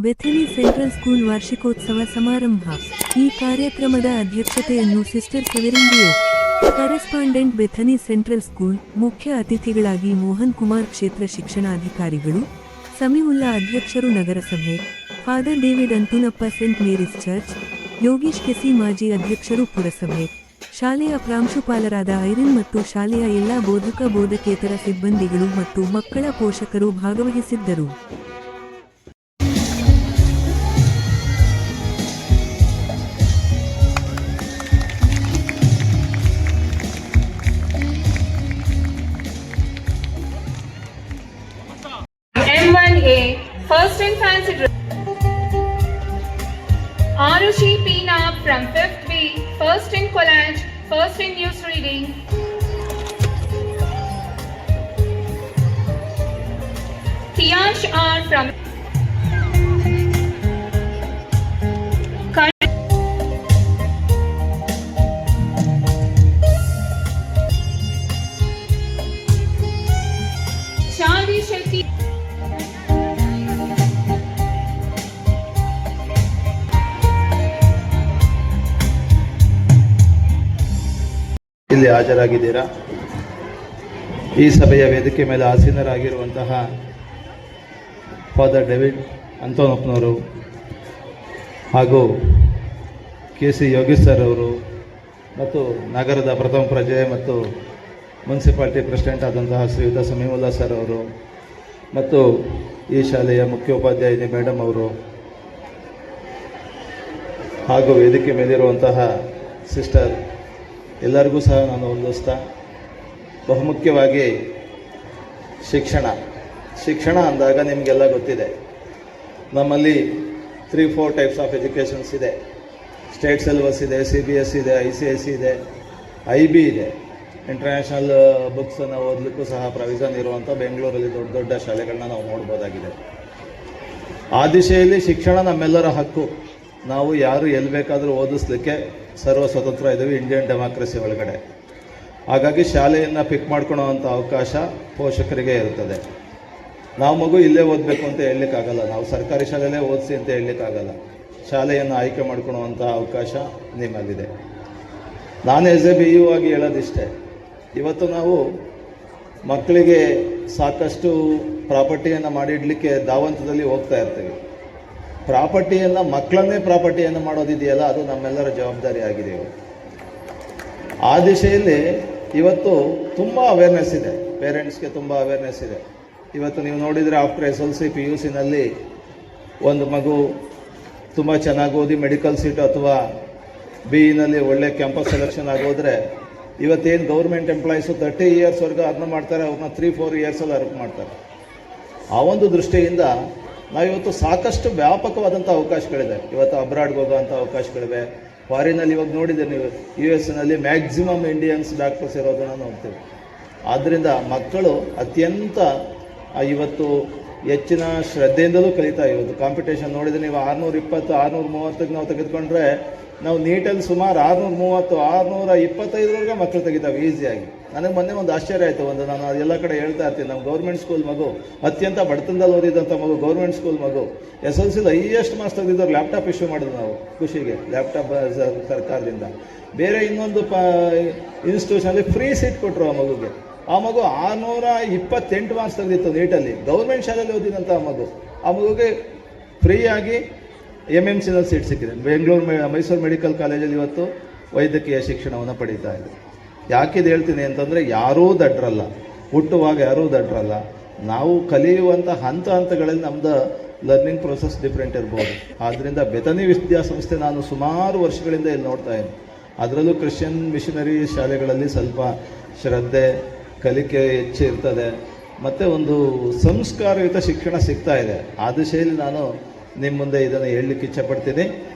Bethany central school ವಾರ್ಷಿಕೋತ್ಸವ ಸಮಾರಂಭ. ಈ ಕಾರ್ಯಕ್ರಮದ ಅಧ್ಯಕ್ಷತೆಯನ್ನು sister Severin Deo, correspondent Bethany central school, ಮುಖ್ಯ ಅತಿಥಿಗಳಾಗಿ ಮೋಹನ್ ಕುಮಾರ್ ಕ್ಷೇತ್ರ ಶಿಕ್ಷಣಾಧಿಕಾರಿಗಳು, ಸಮೀವುಲ್ಲಾ ಅಧ್ಯಕ್ಷರು ನಗರಸಭೆ, father David Anthonappa saint Mary's church, Yogish KC ಮಾಜಿ ಅಧ್ಯಕ್ಷರು ಪುರಸಭೆ, ಶಾಲೆಯ ಪ್ರಾಂಶುಪಾಲರಾದ ಐರಿನ್ ಮತ್ತು ಶಾಲೆಯ ಎಲ್ಲ ಬೋಧಕ ಬೋಧಕೇತರ ಸಿಬ್ಬಂದಿಗಳು ಮತ್ತು ಮಕ್ಕಳ ಪೋಷಕರು ಭಾಗವಹಿಸಿದ್ದರು. M1A First in Fancy Dress. Arushi Peena from 5th B, First in College, First in News Reading. Tiyash R from Shadi Shetty. ಇಲ್ಲಿ ಹಾಜರಾಗಿದ್ದೀರಾ. ಈ ಸಭೆಯ ವೇದಿಕೆ ಮೇಲೆ ಆಸೀನರಾಗಿರುವಂತಹ ಫಾದರ್ ಡೇವಿಡ್ ಅಂತೋನಪ್ಪನವರು ಹಾಗೂ KC ಯೋಗೀಶ್ ಸರ್ ಅವರು ಮತ್ತು ನಗರದ ಪ್ರಥಮ ಪ್ರಜೆ ಮತ್ತು ಮುನ್ಸಿಪಾಲ್ಟಿ ಪ್ರೆಸಿಡೆಂಟ್ ಆದಂತಹ ಶ್ರೀಯುತ ಸಮೀವುಲ್ಲಾ ಸರ್ ಅವರು ಮತ್ತು ಈ ಶಾಲೆಯ ಮುಖ್ಯೋಪಾಧ್ಯಾಯಿನಿ ಮೇಡಮ್ ಅವರು ಹಾಗೂ ವೇದಿಕೆ ಮೇಲಿರುವಂತಹ ಸಿಸ್ಟರ್ ಎಲ್ಲರಿಗೂ ಸಹ ನಾನು ವಂದಿಸ್ತಾ, ಬಹುಮುಖ್ಯವಾಗಿ ಶಿಕ್ಷಣ ಅಂದಾಗ ನಿಮಗೆಲ್ಲ ಗೊತ್ತಿದೆ, ನಮ್ಮಲ್ಲಿ 3-4 ಟೈಪ್ಸ್ ಆಫ್ ಎಜುಕೇಷನ್ಸ್ ಇದೆ. ಸ್ಟೇಟ್ ಸಿಲೆಬಸ್ ಇದೆ, CBSE ಇದೆ, ICSE ಇದೆ, IB ಇದೆ. ಇಂಟರ್ನ್ಯಾಷನಲ್ ಬುಕ್ಸನ್ನು ಓದಲಿಕ್ಕೂ ಸಹ ಪ್ರಾವಿಷನ್ ಇರುವಂಥ ಬೆಂಗಳೂರಲ್ಲಿ ದೊಡ್ಡ ದೊಡ್ಡ ಶಾಲೆಗಳನ್ನ ನಾವು ನೋಡ್ಬೋದಾಗಿದೆ. ಆ ದಿಶೆಯಲ್ಲಿ ಶಿಕ್ಷಣ ನಮ್ಮೆಲ್ಲರ ಹಕ್ಕು. ನಾವು ಯಾರು ಎಲ್ಲಿ ಬೇಕಾದರೂ ಓದಿಸ್ಲಿಕ್ಕೆ ಸರ್ವ ಸ್ವತಂತ್ರ ಇದ್ದೀವಿ ಇಂಡಿಯನ್ ಡೆಮಾಕ್ರಸಿ ಒಳಗಡೆ. ಹಾಗಾಗಿ ಶಾಲೆಯನ್ನು ಪಿಕ್ ಮಾಡ್ಕೊಳ್ಳೋವಂಥ ಅವಕಾಶ ಪೋಷಕರಿಗೆ ಇರ್ತದೆ. ನಾವು ಮಗು ಇಲ್ಲೇ ಓದಬೇಕು ಅಂತ ಹೇಳಲಿಕ್ಕಾಗಲ್ಲ, ನಾವು ಸರ್ಕಾರಿ ಶಾಲೆಯಲ್ಲೇ ಓದಿಸಿ ಅಂತ ಹೇಳಲಿಕ್ಕಾಗಲ್ಲ. ಶಾಲೆಯನ್ನು ಆಯ್ಕೆ ಮಾಡ್ಕೊಳ್ಳುವಂಥ ಅವಕಾಶ ನಿಮ್ಮಲ್ಲಿದೆ. ನಾನು ಎಸ್ ಎ BU ಆಗಿ ಹೇಳೋದಿಷ್ಟೇ, ಇವತ್ತು ನಾವು ಮಕ್ಕಳಿಗೆ ಸಾಕಷ್ಟು ಪ್ರಾಪರ್ಟಿಯನ್ನು ಮಾಡಿಡಲಿಕ್ಕೆ ದಾವಂತದಲ್ಲಿ ಹೋಗ್ತಾ ಇರ್ತೀವಿ. ಮಕ್ಕಳನ್ನೇ ಪ್ರಾಪರ್ಟಿಯನ್ನು ಮಾಡೋದಿದೆಯಲ್ಲ, ಅದು ನಮ್ಮೆಲ್ಲರ ಜವಾಬ್ದಾರಿ ಆಗಿದೆ. ಆ ದಿಶೆಯಲ್ಲಿ ಇವತ್ತು ತುಂಬ ಅವೇರ್ನೆಸ್ ಇದೆ, ಪೇರೆಂಟ್ಸ್ಗೆ ತುಂಬ ಅವೇರ್ನೆಸ್ ಇದೆ. ಇವತ್ತು ನೀವು ನೋಡಿದರೆ ಆಫ್ಟರ್ SLC PUCನಲ್ಲಿ ಒಂದು ಮಗು ತುಂಬ ಚೆನ್ನಾಗಿ ಓದಿ ಮೆಡಿಕಲ್ ಸೀಟು ಅಥವಾ BEನಲ್ಲಿ ಒಳ್ಳೆ ಕ್ಯಾಂಪಸ್ ಸೆಲೆಕ್ಷನ್ ಆಗೋದ್ರೆ, ಇವತ್ತೇನು ಗೌರ್ಮೆಂಟ್ ಎಂಪ್ಲಾಯೀಸು 30 ಇಯರ್ಸ್ವರೆಗೂ ಅರ್ನ್ ಮಾಡ್ತಾರೆ, ಅವ್ರನ್ನ 3-4 ಇಯರ್ಸಲ್ಲಿ ಅರ್ನ್ ಮಾಡ್ತಾರೆ. ಆ ಒಂದು ದೃಷ್ಟಿಯಿಂದ ನಾವಿವತ್ತು ಸಾಕಷ್ಟು ವ್ಯಾಪಕವಾದಂಥ ಅವಕಾಶಗಳಿದೆ. ಇವತ್ತು ಅಬ್ರಾಡ್ಗೆ ಹೋಗೋವಂಥ ಅವಕಾಶಗಳಿವೆ. ಫಾರಿನಲ್ಲಿ ಇವಾಗ ನೋಡಿದ್ದೀರಿ ನೀವು, US ಮ್ಯಾಕ್ಸಿಮಮ್ ಇಂಡಿಯನ್ಸ್ ಡಾಕ್ಟರ್ಸ್ ಇರೋದನ್ನು ನೋಡ್ತೀವಿ. ಆದ್ದರಿಂದ ಮಕ್ಕಳು ಅತ್ಯಂತ ಇವತ್ತು ಹೆಚ್ಚಿನ ಶ್ರದ್ಧೆಯಿಂದಲೂ ಕಲಿತಾ. ಇವತ್ತು ಕಾಂಪಿಟೇಷನ್ ನೋಡಿದರೆ ನೀವು 620-630ಕ್ಕೆ ನಾವು ತೆಗೆದುಕೊಂಡ್ರೆ, ನಾವು ನೀಟಲ್ಲಿ ಸುಮಾರು 630-625 ಮಕ್ಕಳು ತೆಗಿತಾವೆ ಈಸಿಯಾಗಿ. ನನಗೆ ಮೊನ್ನೆ ಒಂದು ಆಶ್ಚರ್ಯ ಆಯಿತು. ನಾನು ಎಲ್ಲ ಕಡೆ ಹೇಳ್ತಾ ಇರ್ತೀನಿ, ನಮ್ಮ ಗೌರ್ಮೆಂಟ್ ಸ್ಕೂಲ್ ಮಗು, ಅತ್ಯಂತ ಬಡತನದಲ್ಲಿ ಓದಿದಂಥ ಮಗು, ಗೌರ್ಮೆಂಟ್ ಸ್ಕೂಲ್ ಮಗು, SLCಲಿ ಹೈಯೆಸ್ಟ್ ಮಾರ್ಕ್ಸ್ ತೆಗೆದಿದ್ದವ್ರು ಲ್ಯಾಪ್ಟಾಪ್ ಇಶ್ಯೂ ಮಾಡಿದ್ರು ನಾವು ಖುಷಿಗೆ. ಲ್ಯಾಪ್ಟಾಪ್ ಸರ್ಕಾರದಿಂದ. ಬೇರೆ ಇನ್ನೊಂದು ಇನ್ಸ್ಟಿಟ್ಯೂಷನಲ್ಲಿ ಫ್ರೀ ಸೀಟ್ ಕೊಟ್ಟರು ಆ ಮಗುಗೆ. ಆ ಮಗು 628 ಮಾರ್ಕ್ಸ್ ತೆಗೆದಿತ್ತು ನೀಟಲ್ಲಿ, ಗೌರ್ಮೆಂಟ್ ಶಾಲೆಯಲ್ಲಿ ಓದಿದಂಥ ಆ ಮಗುಗೆ ಫ್ರೀಯಾಗಿ MMCನಲ್ಲಿ ಸೀಟ್ ಸಿಕ್ಕಿದೆ. ಮೈಸೂರು ಮೆಡಿಕಲ್ ಕಾಲೇಜಲ್ಲಿ ಇವತ್ತು ವೈದ್ಯಕೀಯ ಶಿಕ್ಷಣವನ್ನು ಪಡೀತಾ ಇದೆ. ಯಾಕಿದು ಹೇಳ್ತೀನಿ ಅಂತಂದರೆ, ಯಾರೂ ದಡ್ರಲ್ಲ, ಹುಟ್ಟುವಾಗ ಯಾರೂ ದಡ್ರಲ್ಲ. ನಾವು ಕಲಿಯುವಂಥ ಹಂತಗಳಲ್ಲಿ ನಮ್ಮದು ಲರ್ನಿಂಗ್ ಪ್ರೊಸೆಸ್ ಡಿಫ್ರೆಂಟ್ ಇರ್ಬೋದು. ಆದ್ದರಿಂದ ಬೆಥನಿ ವಿದ್ಯಾಸಂಸ್ಥೆ ನಾನು ಸುಮಾರು ವರ್ಷಗಳಿಂದ ಇಲ್ಲಿ ನೋಡ್ತಾ ಇದ್ದೀನಿ. ಅದರಲ್ಲೂ ಕ್ರಿಶ್ಚಿಯನ್ ಮಿಷನರಿ ಶಾಲೆಗಳಲ್ಲಿ ಸ್ವಲ್ಪ ಶ್ರದ್ಧೆ, ಕಲಿಕೆ ಹೆಚ್ಚು ಇರ್ತದೆ, ಮತ್ತು ಒಂದು ಸಂಸ್ಕಾರಯುತ ಶಿಕ್ಷಣ ಸಿಗ್ತಾ ಇದೆ. ಆ ದಿಶೆಯಲ್ಲಿ ನಾನು ನಿಮ್ಮ ಮುಂದೆ ಇದನ್ನು ಹೇಳಲಿಕ್ಕೆ ಇಚ್ಛಪಡ್ತೀನಿ.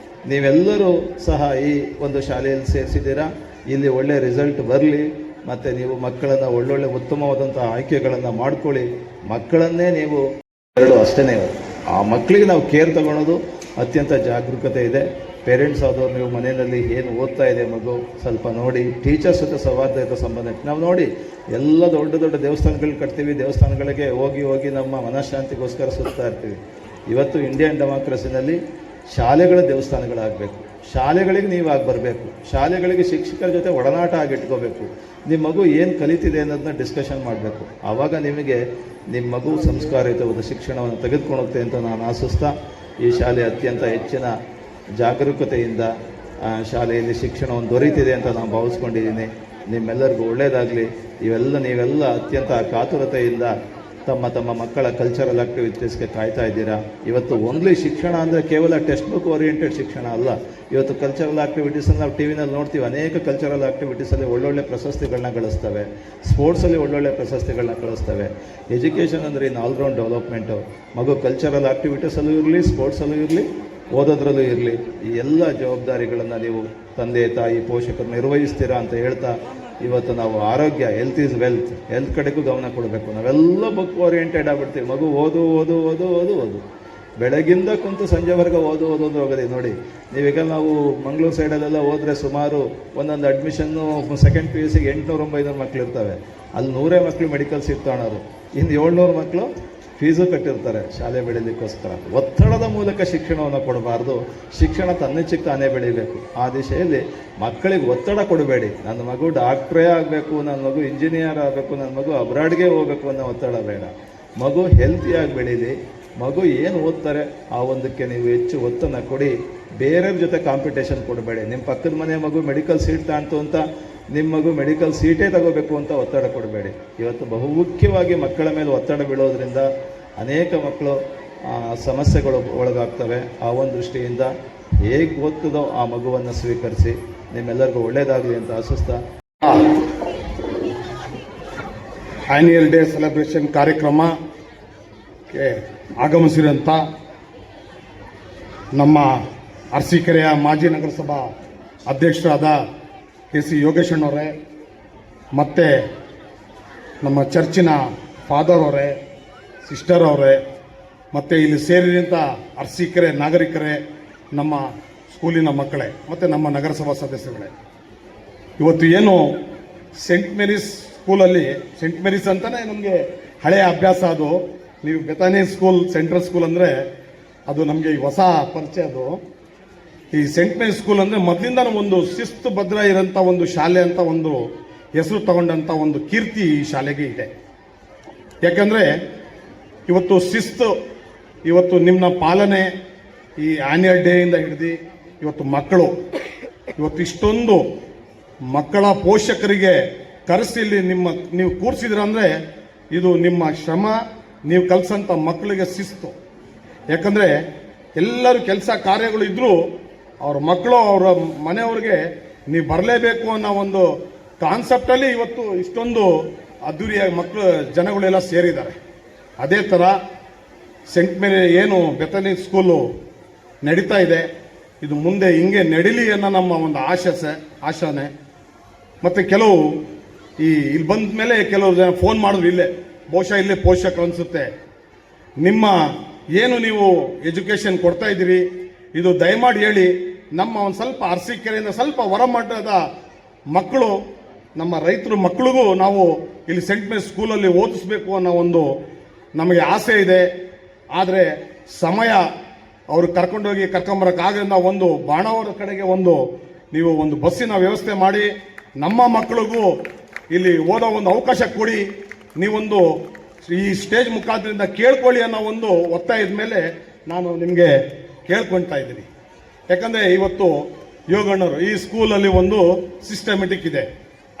ನೀವೆಲ್ಲರೂ ಸಹ ಈ ಒಂದು ಶಾಲೆಯಲ್ಲಿ ಸೇರಿಸಿದ್ದೀರಾ. ಇಲ್ಲಿ ಒಳ್ಳೆಯ ರಿಸಲ್ಟ್ ಬರಲಿ, ಮತ್ತು ನೀವು ಮಕ್ಕಳನ್ನು ಒಳ್ಳೊಳ್ಳೆ ಉತ್ತಮವಾದಂಥ ಆಯ್ಕೆಗಳನ್ನು ಮಾಡ್ಕೊಳ್ಳಿ. ಮಕ್ಕಳನ್ನೇ ನೀವು ಅಷ್ಟೇ, ಆ ಮಕ್ಕಳಿಗೆ ನಾವು ಕೇರ್ ತಗೊಳ್ಳೋದು ಅತ್ಯಂತ ಜಾಗರೂಕತೆ ಇದೆ. ಪೇರೆಂಟ್ಸ್ ಆದವ್ರು ನೀವು ಮನೆಯಲ್ಲಿ ಏನು ಓದ್ತಾ ಇದೆ ಮಗು ಸ್ವಲ್ಪ ನೋಡಿ. ಟೀಚರ್ಸ್ ಜೊತೆ ಸೌಹಾರ್ದಯುತ ಸಂಬಂಧ ನಾವು ನೋಡಿ. ಎಲ್ಲ ದೊಡ್ಡ ದೊಡ್ಡ ದೇವಸ್ಥಾನಗಳು ಕಟ್ತೀವಿ, ದೇವಸ್ಥಾನಗಳಿಗೆ ಹೋಗಿ ನಮ್ಮ ಮನಃಶಾಂತಿಗೋಸ್ಕರ ಸುತ್ತಾ ಇರ್ತೀವಿ. ಇವತ್ತು ಇಂಡಿಯನ್ ಡೆಮಾಕ್ರಸಿನಲ್ಲಿ ಶಾಲೆಗಳ ದೇವಸ್ಥಾನಗಳಾಗಬೇಕು, ಶಾಲೆಗಳಿಗೆ ನೀವಾಗಿ ಬರಬೇಕು, ಶಾಲೆಗಳಿಗೆ ಶಿಕ್ಷಕರ ಜೊತೆ ಒಡನಾಟ ಆಗಿಟ್ಕೋಬೇಕು, ನಿಮ್ಮ ಮಗು ಏನು ಕಲಿತಿದೆ ಅನ್ನೋದನ್ನ ಡಿಸ್ಕಷನ್ ಮಾಡಬೇಕು. ಆವಾಗ ನಿಮಗೆ ನಿಮ್ಮ ಮಗು ಸಂಸ್ಕಾರಯುತವಾದ ಶಿಕ್ಷಣವನ್ನು ತೆಗೆದುಕೊಳ್ಳುತ್ತೆ ಅಂತ ನಾನು ಆಶಿಸ್ತಾ ಈ ಶಾಲೆ ಅತ್ಯಂತ ಹೆಚ್ಚಿನ ಜಾಗರೂಕತೆಯಿಂದ ಶಾಲೆಯಲ್ಲಿ ಶಿಕ್ಷಣವನ್ನು ದೊರೀತಿದೆ ಅಂತ ನಾನು ಭಾವಿಸ್ಕೊಂಡಿದ್ದೀನಿ. ನಿಮ್ಮೆಲ್ಲರಿಗೂ ಒಳ್ಳೆಯದಾಗಲಿ. ನೀವೆಲ್ಲ ಅತ್ಯಂತ ಕಾತುರತೆಯಿಂದ ತಮ್ಮ ಮಕ್ಕಳ ಕಲ್ಚರಲ್ ಆ್ಯಕ್ಟಿವಿಟೀಸ್ಗೆ ಕಾಯ್ತಾ ಇದ್ದೀರಾ. ಇವತ್ತು ಓನ್ಲಿ ಶಿಕ್ಷಣ ಅಂದರೆ ಕೇವಲ ಟೆಕ್ಸ್ಟ್ ಬುಕ್ ಓರಿಯೆಂಟೆಡ್ ಶಿಕ್ಷಣ ಅಲ್ಲ. ಇವತ್ತು ಕಲ್ಚರಲ್ ಆ್ಯಕ್ಟಿವಿಟೀಸನ್ನು ನಾವು ಟಿ ವಿನಲ್ಲಿ ನೋಡ್ತೀವಿ. ಅನೇಕ ಕಲ್ಚರಲ್ ಆ್ಯಕ್ಟಿವಿಟೀಸಲ್ಲಿ ಒಳ್ಳೊಳ್ಳೆ ಪ್ರಶಸ್ತಿಗಳನ್ನ ಗಳಿಸ್ತವೆ, ಸ್ಪೋರ್ಟ್ಸಲ್ಲಿ ಒಳ್ಳೊಳ್ಳೆ ಪ್ರಶಸ್ತಿಗಳನ್ನ ಕಳಿಸ್ತವೆ. ಎಜುಕೇಷನ್ ಅಂದರೆ ಇನ್ನು ಆಲ್ರೌಂಡ್ ಡೆವಲಪ್ಮೆಂಟು. ಮಗು ಕಲ್ಚರಲ್ ಆ್ಯಕ್ಟಿವಿಟೀಸಲ್ಲೂ ಇರಲಿ, ಸ್ಪೋರ್ಟ್ಸಲ್ಲೂ ಇರಲಿ, ಓದೋದ್ರಲ್ಲೂ ಇರಲಿ, ಈ ಎಲ್ಲ ಜವಾಬ್ದಾರಿಗಳನ್ನು ನೀವು ತಂದೆ ತಾಯಿ ಪೋಷಕರು ನಿರ್ವಹಿಸ್ತೀರಾ ಅಂತ ಹೇಳ್ತಾ, ಇವತ್ತು ನಾವು ಆರೋಗ್ಯ, ಹೆಲ್ತ್ ಈಸ್ ವೆಲ್ತ್, ಹೆಲ್ತ್ ಕಡೆಗೂ ಗಮನ ಕೊಡಬೇಕು. ನಾವೆಲ್ಲ ಬುಕ್ ಓರಿಯೆಂಟೆಡ್ ಆಗಿಬಿಡ್ತೀವಿ. ಮಗು ಓದು ಬೆಳಗಿಂದ ಕುಂತು ಸಂಜೆವರೆಗೆ ಓದು ಹೋಗೋದೇ. ನೋಡಿ, ನೀವೀಗ ನಾವು ಮಂಗಳೂರು ಸೈಡಲ್ಲೆಲ್ಲ ಹೋದರೆ ಸುಮಾರು ಒಂದೊಂದು ಅಡ್ಮಿಷನ್ನು ಸೆಕೆಂಡ್ PUC 800-900 ಮಕ್ಕಳು ಇರ್ತವೆ. ಅಲ್ಲಿ 100 ಮಕ್ಕಳು ಮೆಡಿಕಲ್ ಸೀಟ್ ತಗೊಳ್ಳೋರು, ಇನ್ನು 700 ಮಕ್ಕಳು ಫೀಸು ಕಟ್ಟಿರ್ತಾರೆ ಶಾಲೆ ಬೆಳೀಲಿಕ್ಕೋಸ್ಕರ. ಒತ್ತಡದ ಮೂಲಕ ಶಿಕ್ಷಣವನ್ನು ಕೊಡಬಾರ್ದು, ಶಿಕ್ಷಣ ತನ್ನಿಚ್ಚಿಗೆ ತಾನೇ ಬೆಳೀಬೇಕು. ಆ ದಿಶೆಯಲ್ಲಿ ಮಕ್ಕಳಿಗೆ ಒತ್ತಡ ಕೊಡಬೇಡಿ. ನನ್ನ ಮಗು ಡಾಕ್ಟ್ರೇ ಆಗಬೇಕು, ನನ್ನ ಮಗು ಇಂಜಿನಿಯರ್ ಆಗಬೇಕು, ನನ್ನ ಮಗು ಅಬ್ರಾಡ್ಗೆ ಹೋಗಬೇಕು ಅನ್ನೋ ಒತ್ತಡ ಬೇಡ. ಮಗು ಹೆಲ್ತಿಯಾಗಿ ಬೆಳೀಲಿ. ಮಗು ಏನು ಓದ್ತಾರೆ ಆ ಒಂದಕ್ಕೆ ನೀವು ಹೆಚ್ಚು ಒತ್ತನ್ನು ಕೊಡಿ. ಬೇರೆಯವ್ರ ಜೊತೆ ಕಾಂಪಿಟೇಷನ್ ಕೊಡಬೇಡಿ. ನಿಮ್ಮ ಪಕ್ಕದ ಮನೆ ಮಗು ಮೆಡಿಕಲ್ ಸೀಟ್ ತಾಣ್ತು ಅಂತ ನಿಮ್ಮ ಮಗು ಮೆಡಿಕಲ್ ಸೀಟೇ ತಗೋಬೇಕು ಅಂತ ಒತ್ತಡ ಕೊಡಬೇಡಿ. ಇವತ್ತು ಬಹುಮುಖ್ಯವಾಗಿ ಮಕ್ಕಳ ಮೇಲೆ ಒತ್ತಡ ಬೀಳೋದ್ರಿಂದ ಅನೇಕ ಮಕ್ಕಳು ಸಮಸ್ಯೆಗಳು ಒಳಗಾಗ್ತವೆ. ಆ ಒಂದು ದೃಷ್ಟಿಯಿಂದ ಹೇಗೆ ಓದ್ತದೋ ಆ ಮಗುವನ್ನು ಸ್ವೀಕರಿಸಿ. ನಿಮ್ಮೆಲ್ಲರಿಗೂ ಒಳ್ಳೆಯದಾಗಲಿ ಅಂತ ಆಶಿಸ್ತಾ, ಆ್ಯನ್ಯುಯಲ್ ಡೇ ಸೆಲೆಬ್ರೇಷನ್ ಕಾರ್ಯಕ್ರಮಕ್ಕೆ ಆಗಮಿಸಿದಂಥ ನಮ್ಮ ಅರಸೀಕೆರೆಯ ಮಾಜಿ ನಗರಸಭಾ ಅಧ್ಯಕ್ಷರಾದ KC ಯೋಗೇಶಣ್ಣವರೇ, ಮತ್ತು ನಮ್ಮ ಚರ್ಚಿನ ಫಾದರ್ ಅವರೇ, ಸಿಸ್ಟರ್ ಅವರೇ, ಮತ್ತು ಇಲ್ಲಿ ಸೇರಿದಂಥ ಅರಸೀಕೆರೆ ನಾಗರಿಕರೇ, ನಮ್ಮ ಸ್ಕೂಲಿನ ಮಕ್ಕಳೇ, ಮತ್ತು ನಮ್ಮ ನಗರಸಭಾ ಸದಸ್ಯರುಗಳೇ, ಇವತ್ತು ಏನು ಸೆಂಟ್ ಮೇರೀಸ್ ಸ್ಕೂಲಲ್ಲಿ, ಸೆಂಟ್ ಮೇರೀಸ್ ಅಂತಲೇ ನಮಗೆ ಹಳೆಯ ಅಭ್ಯಾಸ. ಅದು ನೀವು ಬೆತಾನಿ ಸ್ಕೂಲ್, ಸೆಂಟ್ರಲ್ ಸ್ಕೂಲ್ ಅಂದರೆ ಅದು ನಮಗೆ ಹೊಸ ಪರಿಚಯ. ಅದು ಈ ಸೆಂಟ್ ಮೇರೀಸ್ ಸ್ಕೂಲ್ ಅಂದರೆ ಮೊದಲಿಂದ ಒಂದು ಶಿಸ್ತು ಭದ್ರ ಇರೋಂಥ ಒಂದು ಶಾಲೆ ಅಂತ ಒಂದು ಹೆಸರು ತಗೊಂಡಂಥ ಒಂದು ಕೀರ್ತಿ ಈ ಶಾಲೆಗೆ ಇದೆ. ಯಾಕಂದರೆ ಇವತ್ತು ಶಿಸ್ತು, ಇವತ್ತು ನಿಮ್ಮ ಪಾಲನೆ, ಈ ಆ್ಯನ್ಯುಯಲ್ ಡೇಯಿಂದ ಹಿಡಿದು ಇವತ್ತು ಮಕ್ಕಳು, ಇವತ್ತು ಇಷ್ಟೊಂದು ಮಕ್ಕಳ ಪೋಷಕರಿಗೆ ಕರೆಸಿ ಇಲ್ಲಿ ನೀವು ಕೂರಿಸಿದ್ರಂದರೆ ಇದು ನಿಮ್ಮ ಶ್ರಮ, ನೀವು ಕಲಿಸಂಥ ಮಕ್ಕಳಿಗೆ ಶಿಸ್ತು. ಯಾಕಂದರೆ ಎಲ್ಲರೂ ಕೆಲಸ ಕಾರ್ಯಗಳು ಇದ್ದರೂ ಅವ್ರ ಮಕ್ಕಳು, ಅವರ ಮನೆಯವ್ರಿಗೆ ನೀವು ಬರಲೇಬೇಕು ಅನ್ನೋ ಒಂದು ಕಾನ್ಸೆಪ್ಟಲ್ಲಿ ಇವತ್ತು ಇಷ್ಟೊಂದು ಅದ್ದೂರಿಯಾಗಿ ಮಕ್ಕಳು ಜನಗಳೆಲ್ಲ ಸೇರಿದ್ದಾರೆ. ಅದೇ ಥರ ಸೆಂಟ್ ಮೇರಿ ಏನು ಬೆಥನಿ ಸ್ಕೂಲು ನಡೀತಾ ಇದೆ, ಇದು ಮುಂದೆ ಹಿಂಗೆ ನಡೀಲಿ ಅನ್ನೋ ನಮ್ಮ ಒಂದು ಆಶಾನೆ. ಮತ್ತು ಕೆಲವು ಇಲ್ಲಿ ಬಂದ ಮೇಲೆ ಕೆಲವು ಜನ ಫೋನ್ ಮಾಡಿದ್ರು, ಇಲ್ಲೇ ಬಹುಶಃ ಇಲ್ಲೇ ಪೋಷಕರು ಅನಿಸುತ್ತೆ, ನಿಮ್ಮ ಏನು ನೀವು ಎಜುಕೇಷನ್ ಕೊಡ್ತಾ ಇದ್ದೀರಿ ಇದು ದಯಮಾಡಿ ಹೇಳಿ, ನಮ್ಮ ಒಂದು ಸ್ವಲ್ಪ ಅರಸೀಕೆರೆಯಿಂದ ಸ್ವಲ್ಪ ಹೊರಮಟ್ಟದ ಮಕ್ಕಳು, ನಮ್ಮ ರೈತರ ಮಕ್ಕಳಿಗೂ ನಾವು ಇಲ್ಲಿ ಸೆಂಟ್ ಮೇರಿ ಸ್ಕೂಲಲ್ಲಿ ಓದಿಸ್ಬೇಕು ಅನ್ನೋ ಒಂದು ನಮಗೆ ಆಸೆ ಇದೆ. ಆದರೆ ಸಮಯ ಅವರು ಕರ್ಕೊಂಬರೋಕ್ಕಾಗದಿಂದ ಒಂದು ಬಾಣಾವರ ಕಡೆಗೆ ನೀವು ಒಂದು ಬಸ್ಸಿನ ವ್ಯವಸ್ಥೆ ಮಾಡಿ ನಮ್ಮ ಮಕ್ಕಳಿಗೂ ಇಲ್ಲಿ ಓದೋ ಒಂದು ಅವಕಾಶ ಕೊಡಿ, ನೀವೊಂದು ಈ ಸ್ಟೇಜ್ ಮುಖಾಂತರದಿಂದ ಕೇಳ್ಕೊಳ್ಳಿ ಅನ್ನೋ ಒಂದು ಒತ್ತಾಯದ ಮೇಲೆ ನಾನು ನಿಮಗೆ ಕೇಳ್ಕೊಳ್ತಾ ಇದ್ದೀನಿ. ಯಾಕಂದರೆ ಇವತ್ತು ಯೋಗಣ್ಣವರು ಈ ಸ್ಕೂಲಲ್ಲಿ ಒಂದು ಸಿಸ್ಟಮೆಟಿಕ್ ಇದೆ.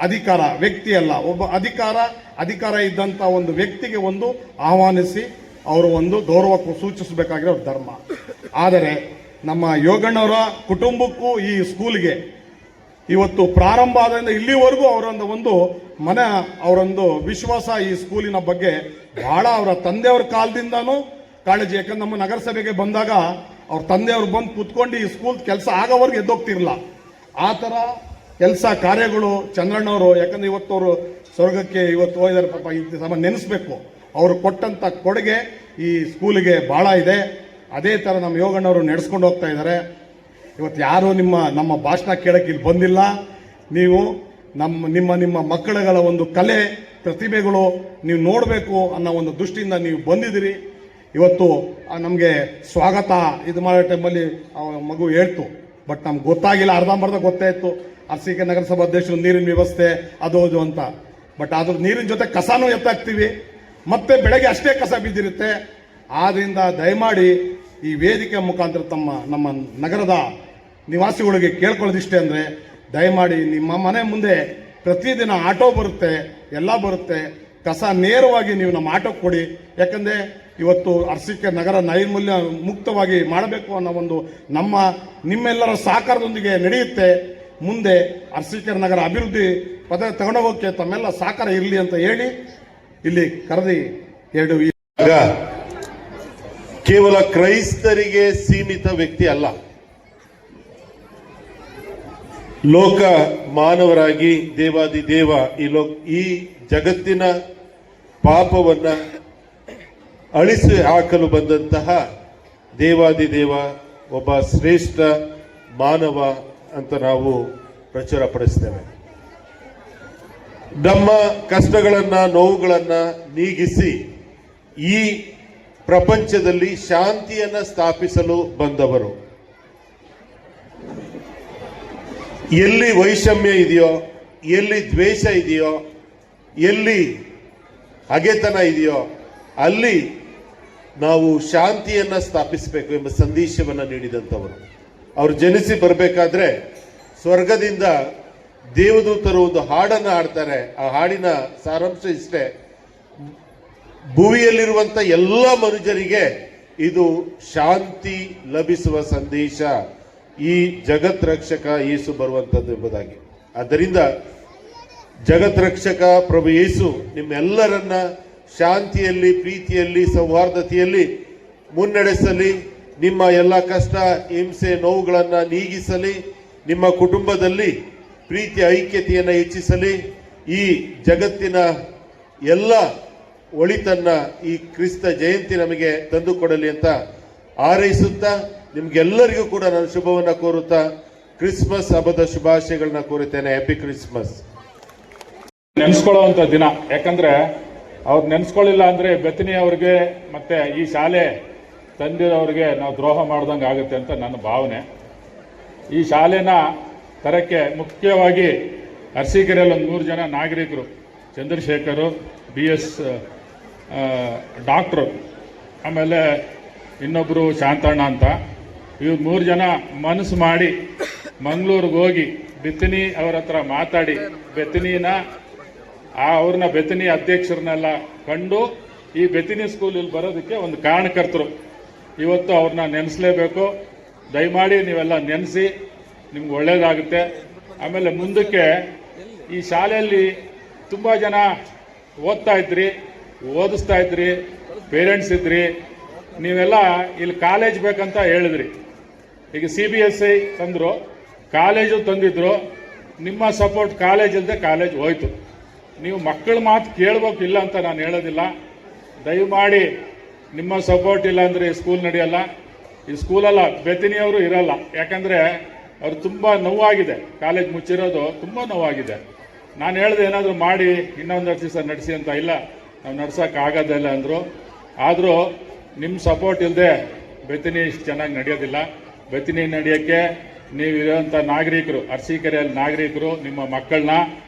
ಅಧಿಕಾರ ವ್ಯಕ್ತಿ ಅಲ್ಲ, ಒಬ್ಬ ಅಧಿಕಾರ ಇದ್ದಂಥ ಒಂದು ವ್ಯಕ್ತಿಗೆ ಒಂದು ಆಹ್ವಾನಿಸಿ ಅವರು ಒಂದು ಗೌರವ ಸೂಚಿಸಬೇಕಾಗಿರೋ ಧರ್ಮ. ಆದರೆ ನಮ್ಮ ಯೋಗಣ್ಣವರ ಕುಟುಂಬಕ್ಕೂ ಈ ಸ್ಕೂಲ್ಗೆ ಇವತ್ತು ಪ್ರಾರಂಭ ಆದ್ರಿಂದ ಇಲ್ಲಿವರೆಗೂ ಅವರೊಂದು ವಿಶ್ವಾಸ ಈ ಸ್ಕೂಲಿನ ಬಗ್ಗೆ ಬಹಳ ಅವರ ತಂದೆಯವ್ರ ಕಾಲದಿಂದನೂ ಕಾಳಜಿ. ಯಾಕಂದ್ರೆ ನಮ್ಮ ನಗರಸಭೆಗೆ ಬಂದಾಗ ಅವ್ರ ತಂದೆಯವ್ರು ಬಂದು ಕೂತ್ಕೊಂಡು ಈ ಸ್ಕೂಲ್ ಕೆಲಸ ಆಗೋವರೆಗೆ ಎದ್ದೋಗ್ತಿರಲಿಲ್ಲ. ಆ ಥರ ಕೆಲಸ ಕಾರ್ಯಗಳು ಚಂದ್ರಣ್ಣವರು, ಯಾಕಂದ್ರೆ ಇವತ್ತು ಅವರು ಸ್ವರ್ಗಕ್ಕೆ ಇವತ್ತು ಹೋಗಿದ್ದಾರೆ, ಪಾಪ ಈ ನೆನೆಸ್ಬೇಕು. ಅವರು ಕೊಟ್ಟಂಥ ಕೊಡುಗೆ ಈ ಸ್ಕೂಲಿಗೆ ಭಾಳ ಇದೆ. ಅದೇ ಥರ ನಮ್ಮ ಯೋಗಣ್ಣವರು ನಡೆಸ್ಕೊಂಡು ಹೋಗ್ತಾ ಇದ್ದಾರೆ. ಇವತ್ತು ಯಾರು ನಮ್ಮ ಭಾಷಣ ಕೇಳಕ್ಕೆ ಇಲ್ಲಿ ಬಂದಿಲ್ಲ. ನೀವು ನಿಮ್ಮ ಮಕ್ಕಳುಗಳ ಒಂದು ಕಲೆ ಪ್ರತಿಭೆಗಳು ನೀವು ನೋಡಬೇಕು ಅನ್ನೋ ಒಂದು ದೃಷ್ಟಿಯಿಂದ ನೀವು ಬಂದಿದ್ದೀರಿ. ಇವತ್ತು ನಮಗೆ ಸ್ವಾಗತ ಇದು ಮಾಡೋ ಟೈಮಲ್ಲಿ ಮಗು ಹೇಳ್ತು, ಬಟ್ ನಮ್ಗೆ ಗೊತ್ತಾಗಿಲ್ಲ, ಅರ್ಧಂಬರ್ಧ ಗೊತ್ತೇ ಇತ್ತು ಅರಸೀಕೆರೆ ನಗರಸಭಾ ಅಧ್ಯಕ್ಷರು ನೀರಿನ ವ್ಯವಸ್ಥೆ ಅದು ಅಂತ. ಬಟ್ ಅದ್ರ ನೀರಿನ ಜೊತೆ ಕಸನೂ ಎತ್ತಾಕ್ತೀವಿ, ಮತ್ತೆ ಬೆಳಗ್ಗೆ ಅಷ್ಟೇ ಕಸ ಬಿದ್ದಿರುತ್ತೆ. ಆದ್ದರಿಂದ ದಯಮಾಡಿ ಈ ವೇದಿಕೆ ಮುಖಾಂತರ ನಮ್ಮ ನಗರದ ನಿವಾಸಿಗಳಿಗೆ ಕೇಳ್ಕೊಳ್ಳೋದಿಷ್ಟೇ ಅಂದರೆ, ದಯಮಾಡಿ ನಿಮ್ಮ ಮನೆ ಮುಂದೆ ಪ್ರತಿದಿನ ಆಟೋ ಬರುತ್ತೆ, ಎಲ್ಲ ಬರುತ್ತೆ, ಕಸ ನೇರವಾಗಿ ನೀವು ನಮ್ಮ ಆಟೋಕ್ಕೆ ಕೊಡಿ. ಯಾಕಂದರೆ ಇವತ್ತು ಅರಸೀಕೆರೆ ನಗರ ನೈರ್ಮಲ್ಯ ಮುಕ್ತವಾಗಿ ಮಾಡಬೇಕು ಅನ್ನೋ ಒಂದು ನಿಮ್ಮೆಲ್ಲರ ಸಹಕಾರದೊಂದಿಗೆ ನಡೆಯುತ್ತೆ. ಮುಂದೆ ಅರಸೀಕೆರೆ ನಗರ ಅಭಿವೃದ್ಧಿ ಪದ ತಗೊಂಡೋಗೋಕ್ಕೆ ತಮ್ಮೆಲ್ಲ ಸಹಕಾರ ಇರಲಿ ಅಂತ ಹೇಳಿ ಇಲ್ಲಿ ಕರೆದಿ ಕೇವಲ ಕ್ರೈಸ್ತರಿಗೆ ಸೀಮಿತ ವ್ಯಕ್ತಿ ಅಲ್ಲ, ಲೋಕ ಮಾನವರಾಗಿ ದೇವಾದಿದೇವ ಈ ಜಗತ್ತಿನ ಪಾಪವನ್ನ ಅಳಿಸಿ ಹಾಕಲು ಬಂದಂತಹ ದೇವಾದಿದೇವ ಒಬ್ಬ ಶ್ರೇಷ್ಠ ಮಾನವ ಅಂತ ನಾವು ಪ್ರಚುರಪಡಿಸ್ತೇವೆ. ನಮ್ಮ ಕಷ್ಟಗಳನ್ನ ನೋವುಗಳನ್ನ ನೀಗಿಸಿ ಈ ಪ್ರಪಂಚದಲ್ಲಿ ಶಾಂತಿಯನ್ನ ಸ್ಥಾಪಿಸಲು ಬಂದವರು. ಎಲ್ಲಿ ವೈಷಮ್ಯ ಇದೆಯೋ, ಎಲ್ಲಿ ದ್ವೇಷ ಇದೆಯೋ, ಎಲ್ಲಿ ಹಗೆತನ ಇದೆಯೋ ಅಲ್ಲಿ ನಾವು ಶಾಂತಿಯನ್ನ ಸ್ಥಾಪಿಸಬೇಕು ಎಂಬ ಸಂದೇಶವನ್ನು ನೀಡಿದಂಥವರು. ಅವರು ಜನಿಸಿ ಬರಬೇಕಾದ್ರೆ ಸ್ವರ್ಗದಿಂದ ದೇವದೂತರು ಒಂದು ಹಾಡನ್ನು ಹಾಡ್ತಾರೆ. ಆ ಹಾಡಿನ ಸಾರಾಂಶ ಇಷ್ಟೇ: ಭುವಿಯಲ್ಲಿರುವಂತ ಎಲ್ಲ ಮನುಷ್ಯರಿಗೆ ಇದು ಶಾಂತಿ ಲಭಿಸುವ ಸಂದೇಶ, ಈ ಜಗತ್ ರಕ್ಷಕ ಯೇಸು ಬರುವಂತದ್ದು ಎಂಬುದಾಗಿ. ಆದ್ದರಿಂದ ಜಗತ್ ರಕ್ಷಕ ಪ್ರಭು ಯೇಸು ನಿಮ್ಮೆಲ್ಲರನ್ನ ಶಾಂತಿಯಲ್ಲಿ, ಪ್ರೀತಿಯಲ್ಲಿ, ಸೌಹಾರ್ದತೆಯಲ್ಲಿ ಮುನ್ನಡೆಸಲಿ. ನಿಮ್ಮ ಎಲ್ಲ ಕಷ್ಟ, ಹಿಂಸೆ, ನೋವುಗಳನ್ನು ನೀಗಿಸಲಿ. ನಿಮ್ಮ ಕುಟುಂಬದಲ್ಲಿ ಪ್ರೀತಿ, ಐಕ್ಯತೆಯನ್ನು ಹೆಚ್ಚಿಸಲಿ. ಈ ಜಗತ್ತಿನ ಎಲ್ಲ ಒಳಿತನ್ನ ಈ ಕ್ರಿಸ್ತ ಜಯಂತಿ ನಮಗೆ ತಂದುಕೊಡಲಿ ಅಂತ ಹಾರೈಸುತ್ತಾ, ನಿಮ್ಗೆಲ್ಲರಿಗೂ ಕೂಡ ನಾನು ಶುಭವನ್ನ ಕೋರುತ್ತಾ ಕ್ರಿಸ್ಮಸ್ ಹಬ್ಬದ ಶುಭಾಶಯಗಳನ್ನ ಕೋರುತ್ತೇನೆ. Happy Christmas. ನೆನೆಸ್ಕೊಳ್ಳುವಂಥ ದಿನ, ಯಾಕಂದ್ರೆ ಅವ್ರು ನೆನೆಸ್ಕೊಳ್ಳಿಲ್ಲ ಅಂದ್ರೆ ಬೆಥನಿ ಅವ್ರಿಗೆ ಮತ್ತೆ ಈ ಶಾಲೆ ತಂದಿರೋರಿಗೆ ನಾವು ದ್ರೋಹ ಮಾಡ್ದಂಗೆ ಆಗುತ್ತೆ ಅಂತ ನನ್ನ ಭಾವನೆ. ಈ ಶಾಲೆನ ತರಕ್ಕೆ ಮುಖ್ಯವಾಗಿ ಅರಸೀಕೆರೆಯಲ್ಲಿ ಒಂದು 3 ಜನ ನಾಗರಿಕರು, ಚಂದ್ರಶೇಖರು, BS ಡಾಕ್ಟ್ರು, ಆಮೇಲೆ ಇನ್ನೊಬ್ಬರು ಶಾಂತಣ್ಣ ಅಂತ, ಇವ್ರು 3 ಜನ ಮನಸ್ಸು ಮಾಡಿ ಮಂಗಳೂರಿಗೆ ಹೋಗಿ ಬೆಥನಿ ಅವರ ಹತ್ರ ಮಾತಾಡಿ ಅವ್ರನ್ನ ಬೆಥನಿ ಅಧ್ಯಕ್ಷರನ್ನೆಲ್ಲ ಕಂಡು ಈ ಬೆಥನಿ ಸ್ಕೂಲಲ್ಲಿ ಬರೋದಕ್ಕೆ ಒಂದು ಕಾರಣಕರ್ತರು. ಇವತ್ತು ಅವ್ರನ್ನ ನೆನೆಸಲೇಬೇಕು. ದಯಮಾಡಿ ನೀವೆಲ್ಲ ನೆನೆಸಿ, ನಿಮ್ಗೆ ಒಳ್ಳೇದಾಗುತ್ತೆ. ಆಮೇಲೆ ಮುಂದಕ್ಕೆ ಈ ಶಾಲೆಯಲ್ಲಿ ತುಂಬ ಜನ ಓದಿಸ್ತಾ ಇದ್ರಿ, ಪೇರೆಂಟ್ಸ್ ಇದ್ರಿ, ನೀವೆಲ್ಲ ಇಲ್ಲಿ ಕಾಲೇಜ್ ಬೇಕಂತ ಹೇಳಿದ್ರಿ. ಈಗ CBSI ತಂದರು, ಕಾಲೇಜು ತಂದಿದ್ರು. ನಿಮ್ಮ ಸಪೋರ್ಟ್ ಕಾಲೇಜ್ ಇಲ್ಲದೆ ಕಾಲೇಜ್ ಹೋಯ್ತು. ನೀವು ಮಕ್ಕಳ ಮಾತು ಕೇಳಬೇಕಿಲ್ಲ ಅಂತ ನಾನು ಹೇಳೋದಿಲ್ಲ. ದಯಮಾಡಿ ನಿಮ್ಮ ಸಪೋರ್ಟ್ ಇಲ್ಲ ಅಂದರೆ ಈ ಸ್ಕೂಲ್ ನಡೆಯಲ್ಲ. ಈ ಸ್ಕೂಲಲ್ಲ, ಬೆಥನಿಯವರು ಇರಲ್ಲ. ಯಾಕಂದರೆ ಅವ್ರು ತುಂಬ ನೋವಾಗಿದೆ, ಕಾಲೇಜ್ ಮುಚ್ಚಿರೋದು ತುಂಬ ನೋವಾಗಿದೆ. ನಾನು ಹೇಳಿದೆ ಏನಾದರೂ ಮಾಡಿ ಇನ್ನೊಂದು ದಿವಸ ನಡೆಸಿ ಅಂತ. ಇಲ್ಲ, ನಾವು ನಡ್ಸೋಕ್ಕಾಗೋದಿಲ್ಲ ಅಂದರು. ಆದರೂ ನಿಮ್ಮ ಸಪೋರ್ಟ್ ಇಲ್ಲದೆ ಬೆಥನಿ ಇಷ್ಟು ಚೆನ್ನಾಗಿ ನಡೆಯೋದಿಲ್ಲ. ಬೆಥನಿ ನಡೆಯೋಕ್ಕೆ ನೀವಿರೋಂಥ ನಾಗರಿಕರು, ಅರಸೀಕೆರೆಯಲ್ಲಿ ನಾಗರಿಕರು, ನಿಮ್ಮ ಮಕ್ಕಳನ್ನ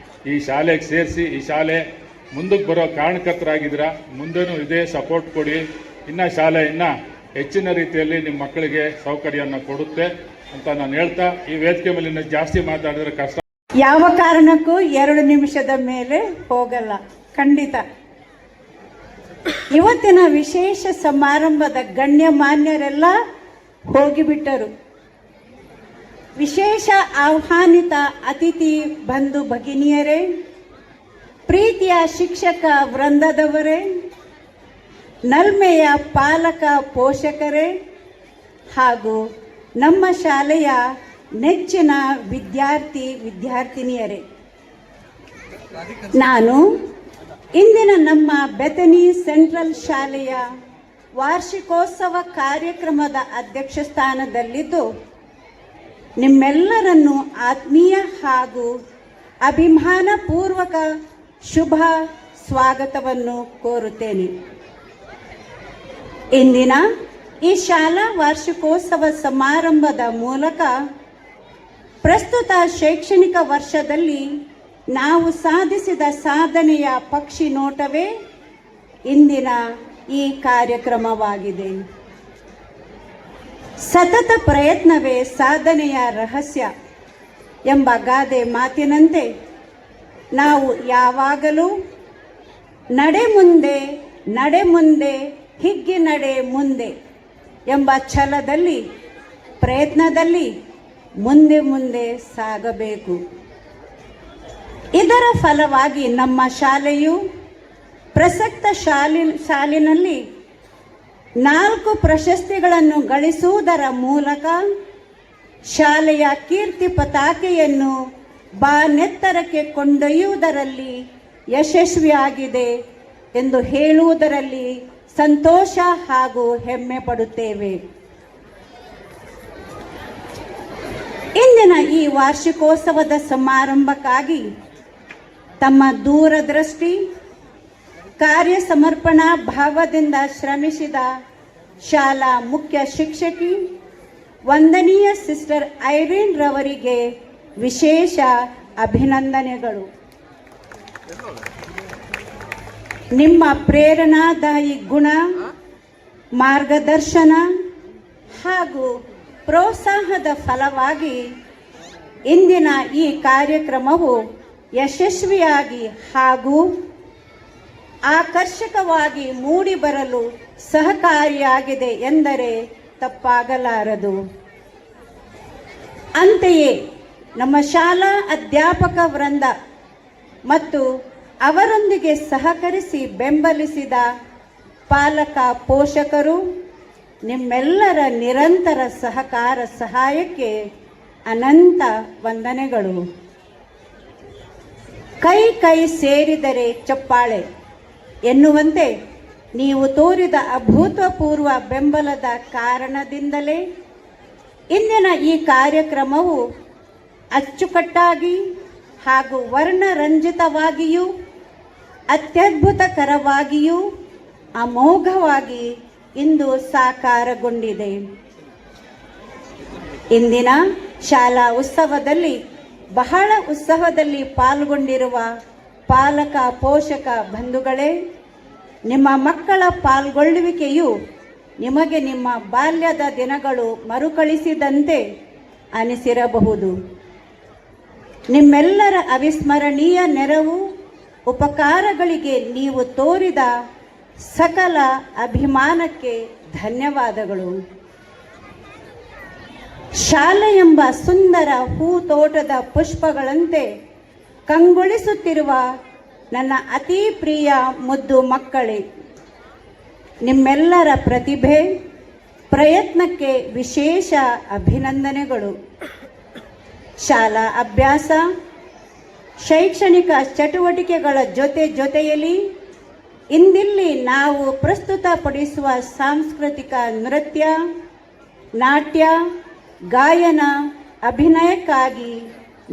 ಈ ಶಾಲೆಗೆ ಸೇರಿಸಿ ಈ ಶಾಲೆ ಮುಂದಕ್ಕೆ ಬರೋ ಕಾರಣಕರ್ತರಾಗಿದ್ದೀರಾ. ಮುಂದೆನೂ ಇದೇ ಸಪೋರ್ಟ್ ಕೊಡಿ. ಇನ್ನು ಶಾಲೆ ಇನ್ನೂ ಹೆಚ್ಚಿನ ರೀತಿಯಲ್ಲಿ ನಿಮ್ಮ ಮಕ್ಕಳಿಗೆ ಸೌಕರ್ಯವನ್ನು ಕೊಡುತ್ತೆ ಅಂತ ನಾನು ಹೇಳ್ತಾ, ಈ ವೇದಿಕೆ ಮೇಲೆ ಇನ್ನೂ ಜಾಸ್ತಿ ಮಾತಾಡಿದ್ರೆ ಕಷ್ಟ. ಯಾವ ಕಾರಣಕ್ಕೂ 2 ನಿಮಿಷದ ಮೇಲೆ ಹೋಗಲ್ಲ, ಖಂಡಿತ. ಇವತ್ತಿನ ವಿಶೇಷ ಸಮಾರಂಭದ ಗಣ್ಯಮಾನ್ಯರೆಲ್ಲ ಹೋಗಿಬಿಟ್ಟರು. ವಿಶೇಷ ಆಹ್ವಾನಿತ ಅತಿಥಿ ಬಂಧು ಭಗಿನಿಯರೇ, ಪ್ರೀತಿಯ ಶಿಕ್ಷಕ ವೃಂದದವರೇ, ನಲ್ಮೆಯ ಪಾಲಕ ಪೋಷಕರೇ ಹಾಗೂ ನಮ್ಮ ಶಾಲೆಯ ನೆಚ್ಚಿನ ವಿದ್ಯಾರ್ಥಿನಿಯರೇ, ನಾನು ಇಂದಿನ ನಮ್ಮ ಬೆಥನಿ ಸೆಂಟ್ರಲ್ ಶಾಲೆಯ ವಾರ್ಷಿಕೋತ್ಸವ ಕಾರ್ಯಕ್ರಮದ ಅಧ್ಯಕ್ಷ ಸ್ಥಾನದಲ್ಲಿದ್ದು ನಿಮ್ಮೆಲ್ಲರನ್ನು ಆತ್ಮೀಯ ಹಾಗೂ ಅಭಿಮಾನಪೂರ್ವಕ ಶುಭ ಸ್ವಾಗತವನ್ನು ಕೋರುತ್ತೇನೆ. ಇಂದಿನ ಈ ಶಾಲಾ ವಾರ್ಷಿಕೋತ್ಸವ ಸಮಾರಂಭದ ಮೂಲಕ ಪ್ರಸ್ತುತ ಶೈಕ್ಷಣಿಕ ವರ್ಷದಲ್ಲಿ ನಾವು ಸಾಧಿಸಿದ ಸಾಧನೆಯ ಪಕ್ಷಿ ನೋಟವೇ ಇಂದಿನ ಈ ಕಾರ್ಯಕ್ರಮವಾಗಿದೆ. ಸತತ ಪ್ರಯತ್ನವೇ ಸಾಧನೆಯ ರಹಸ್ಯ ಎಂಬ ಗಾದೆ ಮಾತಿನಂತೆ ನಾವು ಯಾವಾಗಲೂ ನಡೆ ಮುಂದೆ ಹಿಗ್ಗಿ ನಡೆ ಮುಂದೆ ಎಂಬ ಛಲದಲ್ಲಿ ಪ್ರಯತ್ನದಲ್ಲಿ ಮುಂದೆ ಸಾಗಬೇಕು. ಇದರ ಫಲವಾಗಿ ನಮ್ಮ ಶಾಲೆಯು ಪ್ರಸಕ್ತ ಸಾಲಿನಲ್ಲಿ 4 ಪ್ರಶಸ್ತಿಗಳನ್ನು ಗಳಿಸುವುದರ ಮೂಲಕ ಶಾಲೆಯ ಕೀರ್ತಿ ಪತಾಕೆಯನ್ನು ಬಾನೆತ್ತರಕ್ಕೆ ಕೊಂಡೊಯ್ಯುವುದರಲ್ಲಿ ಯಶಸ್ವಿಯಾಗಿದೆ ಎಂದು ಹೇಳುವುದರಲ್ಲಿ ಸಂತೋಷ ಹಾಗೂ ಹೆಮ್ಮೆ ಪಡುತ್ತೇವೆ. ಇಂದಿನ ಈ ವಾರ್ಷಿಕೋತ್ಸವದ ಸಮಾರಂಭಕ್ಕಾಗಿ ತಮ್ಮ ದೂರದೃಷ್ಟಿ ಕಾರ್ಯ ಸಮರ್ಪಣಾ ಭಾವದಿಂದ ಶ್ರಮಿಸಿದ ಶಾಲಾ ಮುಖ್ಯ ಶಿಕ್ಷಕಿ ವಂದನೀಯ ಸಿಸ್ಟರ್ ಐರೀನ್ ರವರಿಗೆ ವಿಶೇಷ ಅಭಿನಂದನೆಗಳು. ನಿಮ್ಮ ಪ್ರೇರಣಾದಾಯಿ ಗುಣ, ಮಾರ್ಗದರ್ಶನ ಹಾಗೂ ಪ್ರೋತ್ಸಾಹದ ಫಲವಾಗಿ ಇಂದಿನ ಈ ಕಾರ್ಯಕ್ರಮವು ಯಶಸ್ವಿಯಾಗಿ ಹಾಗೂ ಆಕರ್ಷಕವಾಗಿ ಮೂಡಿಬರಲು ಸಹಕಾರಿಯಾಗಿದೆ ಎಂದರೆ ತಪ್ಪಾಗಲಾರದು. ಅಂತೆಯೇ ನಮ್ಮ ಶಾಲಾ ಅಧ್ಯಾಪಕ ವೃಂದ ಮತ್ತು ಅವರೊಂದಿಗೆ ಸಹಕರಿಸಿ ಬೆಂಬಲಿಸಿದ ಪಾಲಕ ಪೋಷಕರು ನಿಮ್ಮೆಲ್ಲರ ನಿರಂತರ ಸಹಕಾರ ಸಹಾಯಕ್ಕೆ ಅನಂತ ವಂದನೆಗಳು. ಕೈ ಸೇರಿದರೆ ಚಪ್ಪಾಳೆ ಎನ್ನುವಂತೆ ನೀವು ತೋರಿದ ಅಭೂತಪೂರ್ವ ಬೆಂಬಲದ ಕಾರಣದಿಂದಲೇ ಇಂದಿನ ಈ ಕಾರ್ಯಕ್ರಮವು ಅಚ್ಚುಕಟ್ಟಾಗಿ ಹಾಗೂ ವರ್ಣರಂಜಿತವಾಗಿಯೂ ಅತ್ಯದ್ಭುತಕರವಾಗಿಯೂ ಅಮೋಘವಾಗಿ ಇಂದು ಸಾಕಾರಗೊಂಡಿದೆ. ಇಂದಿನ ಶಾಲಾ ಉತ್ಸವದಲ್ಲಿ ಬಹಳ ಉತ್ಸವದಲ್ಲಿ ಪಾಲ್ಗೊಂಡಿರುವ ಪಾಲಕ ಪೋಷಕ ಬಂಧುಗಳೇ, ನಿಮ್ಮ ಮಕ್ಕಳ ಪಾಲ್ಗೊಳ್ಳುವಿಕೆಯು ನಿಮಗೆ ನಿಮ್ಮ ಬಾಲ್ಯದ ದಿನಗಳು ಮರುಕಳಿಸಿದಂತೆ ಅನಿಸಿರಬಹುದು. ನಿಮ್ಮೆಲ್ಲರ ಅವಿಸ್ಮರಣೀಯ ನೆರವು ಉಪಕಾರಗಳಿಗೆ ನೀವು ತೋರಿದ ಸಕಲ ಅಭಿಮಾನಕ್ಕೆ ಧನ್ಯವಾದಗಳು. ಶಾಲೆ ಎಂಬ ಸುಂದರ ಹೂತೋಟದ ಪುಷ್ಪಗಳಂತೆ ಕಂಗೊಳಿಸುತ್ತಿರುವ ನನ್ನ ಅತಿ ಪ್ರಿಯ ಮುದ್ದು ಮಕ್ಕಳೇ, ನಿಮ್ಮೆಲ್ಲರ ಪ್ರತಿಭೆ ಪ್ರಯತ್ನಕ್ಕೆ ವಿಶೇಷ ಅಭಿನಂದನೆಗಳು. ಶಾಲಾ ಅಭ್ಯಾಸ ಶೈಕ್ಷಣಿಕ ಚಟುವಟಿಕೆಗಳ ಜೊತೆಯಲ್ಲಿ ಇಂದಿಲ್ಲಿ ನಾವು ಪ್ರಸ್ತುತಪಡಿಸುವ ಸಾಂಸ್ಕೃತಿಕ ನೃತ್ಯ, ನಾಟ್ಯ, ಗಾಯನ, ಅಭಿನಯಕ್ಕಾಗಿ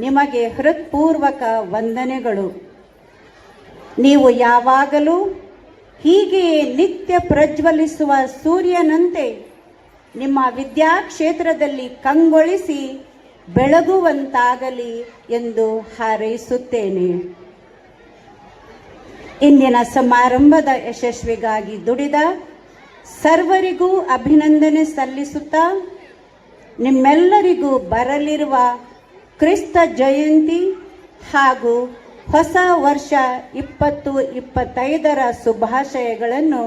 ನಿಮಗೆ ಹೃತ್ಪೂರ್ವಕ ವಂದನೆಗಳು. ನೀವು ಯಾವಾಗಲೂ ಹೀಗೆಯೇ ನಿತ್ಯ ಪ್ರಜ್ವಲಿಸುವ ಸೂರ್ಯನಂತೆ ನಿಮ್ಮ ವಿದ್ಯಾಕ್ಷೇತ್ರದಲ್ಲಿ ಕಂಗೊಳಿಸಿ ಬೆಳಗುವಂತಾಗಲಿ ಎಂದು ಹಾರೈಸುತ್ತೇನೆ. ಇಂದಿನ ಸಮಾರಂಭದ ಯಶಸ್ವಿಗಾಗಿ ದುಡಿದ ಸರ್ವರಿಗೂ ಅಭಿನಂದನೆ ಸಲ್ಲಿಸುತ್ತಾ ನಿಮ್ಮೆಲ್ಲರಿಗೂ ಬರಲಿರುವ ಕ್ರಿಸ್ತ ಜಯಂತಿ ಹಾಗೂ ಹೊಸ ವರ್ಷ 2025ರ ಶುಭಾಶಯಗಳನ್ನು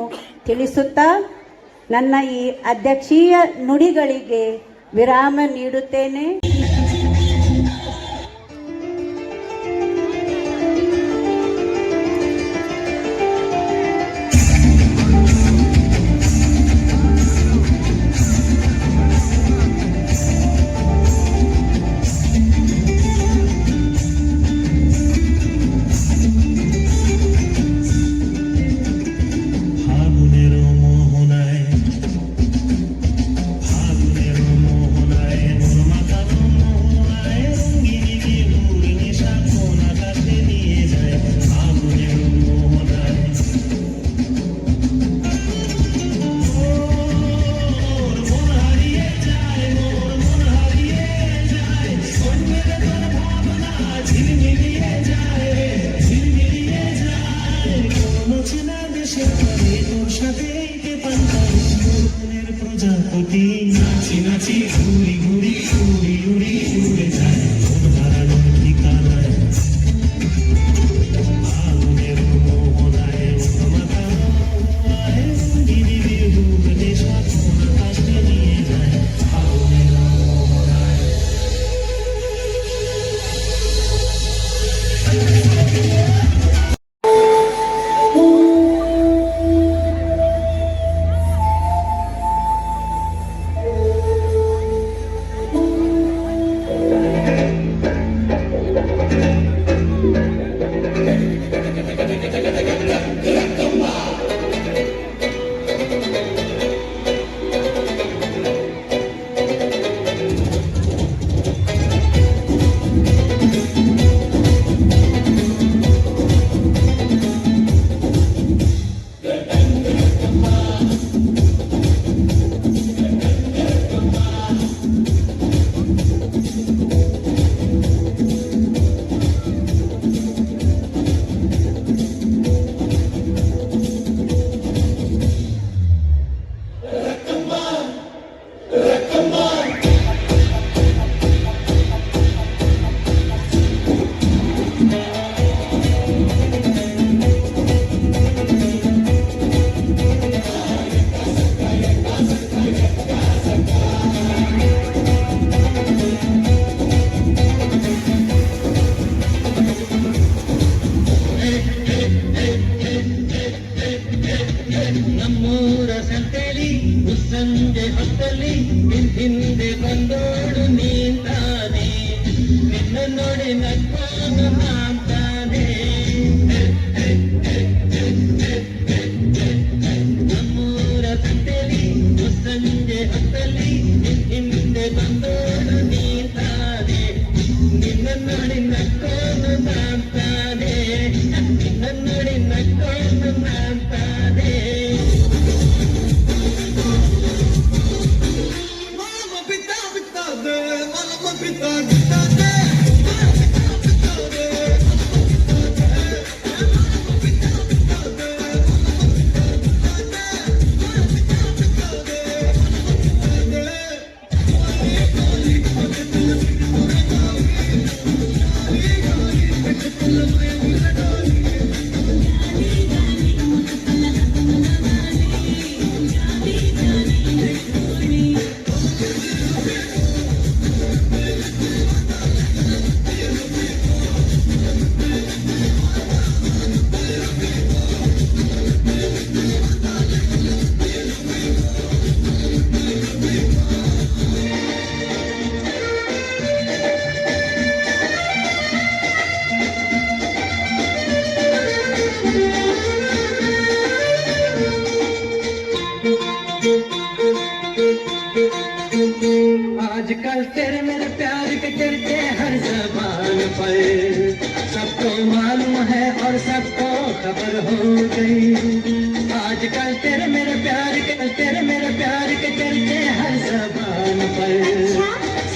ತಿಳಿಸುತ್ತಾ ನನ್ನ ಈ ಅಧ್ಯಕ್ಷೀಯ ನುಡಿಗಳಿಗೆ ವಿರಾಮ ನೀಡುತ್ತೇನೆ. Mohonae, Nurmata ನಮ್ಮೂರ ಸಂತೆಲಿ ಸಂಜೆ ಹೊತ್ತಲ್ಲಿ ಹಿಂದೆ ಬಂದೋಡು ನೀಂತಾನೆ ನಿನ್ನ ನೋಡಿ ನಕ್ಕೊಂಡು ನಾಂತಾನೆ ನಮ್ಮೂರ ಸಂತೆಲಿ ಸಂಜೆ ಹೊತ್ತಲ್ಲಿ ಹಿಂದೆ ಬಂದೋಡು ನೀಂತಾನೆ ನಿನ್ನ ನೋಡಿ ನಕ್ಕೊಂಡು ನಾಂತಾನೆ ನಿನ್ನ ನೋಡಿ ನಕ್ಕೊಂಡು ನಾಂತಾನೆ आजकल तेरे मेरे प्यार के चर्चे हर ज़बान पर सबको मालूम है और सबको खबर हो गई आजकल तेरे मेरे प्यार के चर्चे हर ज़बान पर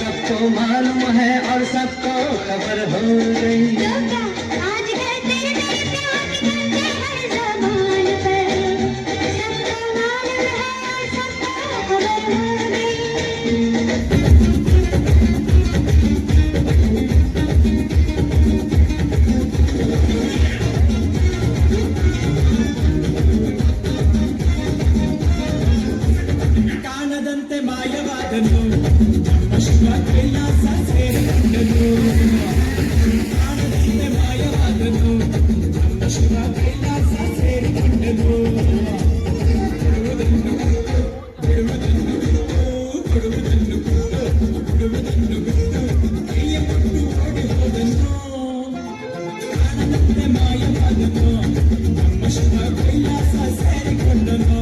सबको मालूम है और सबको खबर हो गई ಕಾಣದಂತೆ ಮಾಯವಾದನು ಅಶ್ವ ಕೈಲಾಸ ಸೇರಿಕೊಂಡನು ಕಾಣದಂತೆ ಮಾಯವಾದನು ಅಶ್ವ ಕೈಲಾಸ ಸೇರಿಕೊಂಡನು ಕೊಡುವುದನ್ನು ಕೈಯ ಕೊಟ್ಟು ಓಡಿ ಹೋದನು ಕಾಣದಂತೆ ಮಾಯವಾದನು ಅಶ್ವ ಕೈಲಾಸ ಸೇರಿಕೊಂಡನು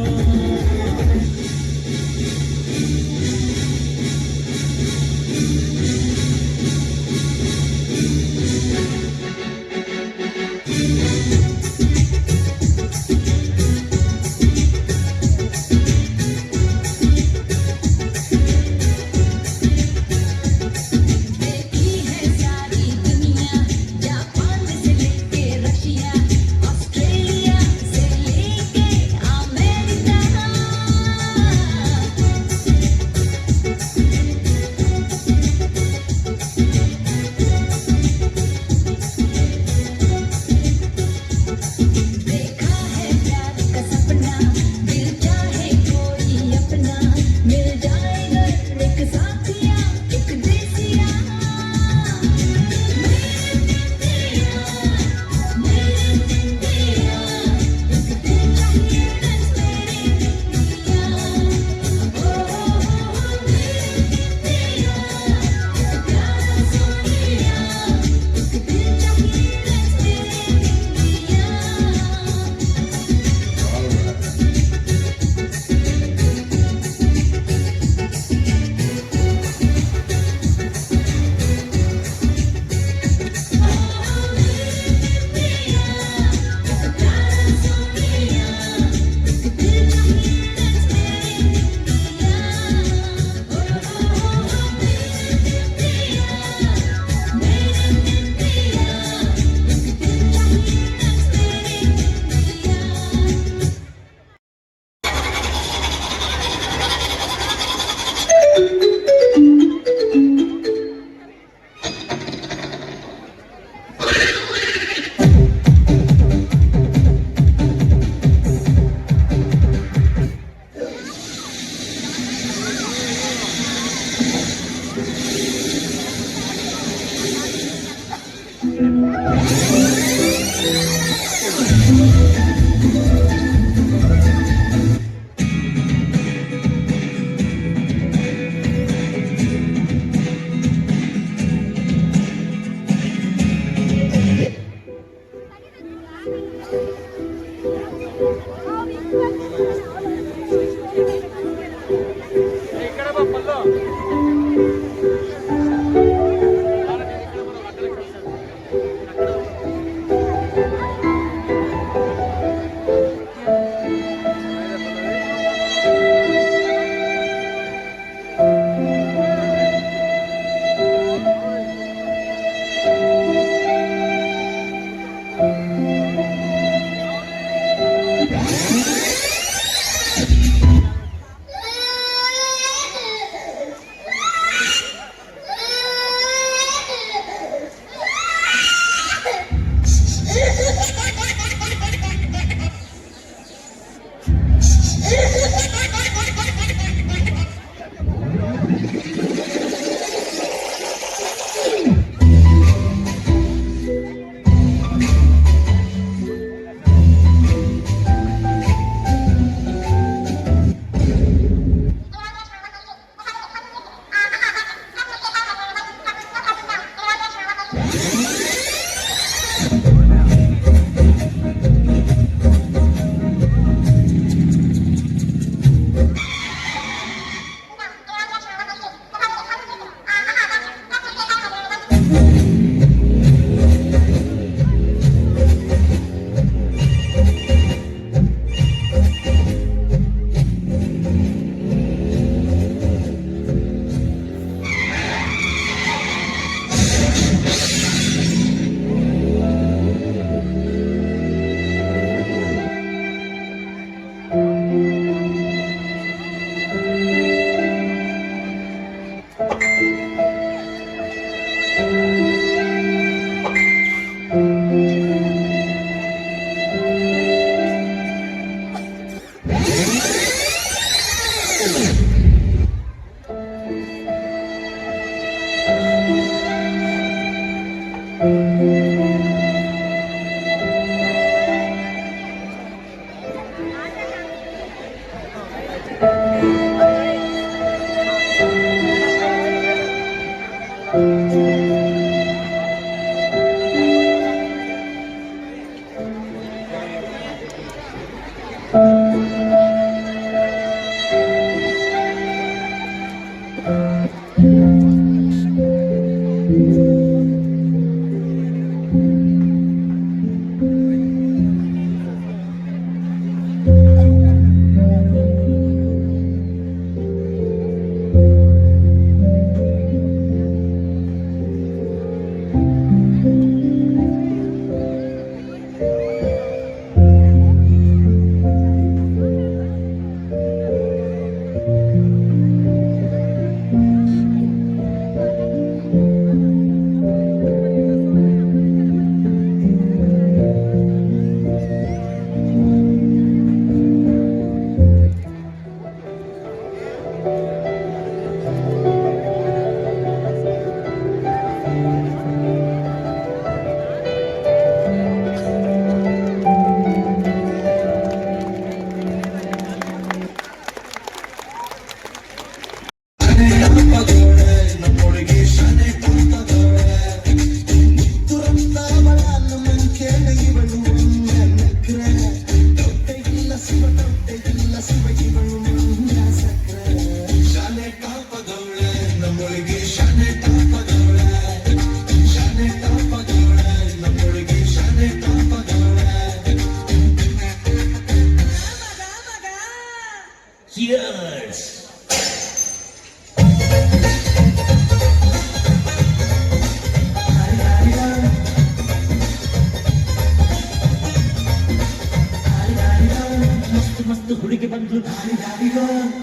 ಮಸ್ತ್ ಹುಡುಗಿ ಬಂದ್ರು ದಾರಿ ದಾರಿಗ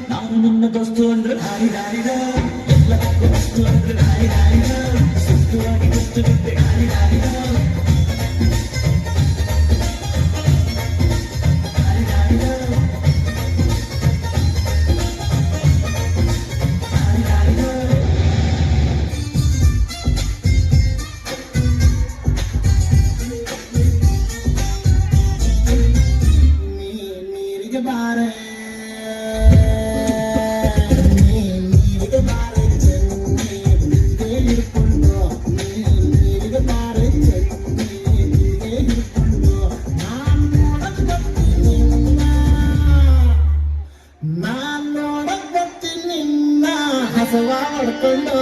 ನಾನು ನನ್ನ ದೋಸ್ತು ಅಂದ್ರೆ ದಾರಿ ದಾರಿಗ ಎಲ್ಲದಕ್ಕೂ ವಸ್ತು ಅಂದ್ರೆ ದಾರಿ ದಾರಿಗ ಸುತ್ತುವಾಗಿ ಗೊತ್ತು ಬಿಟ್ಟೆ ದಾರಿ ದಾರಿಗ ಮಾಡ್ಕೊಂಡು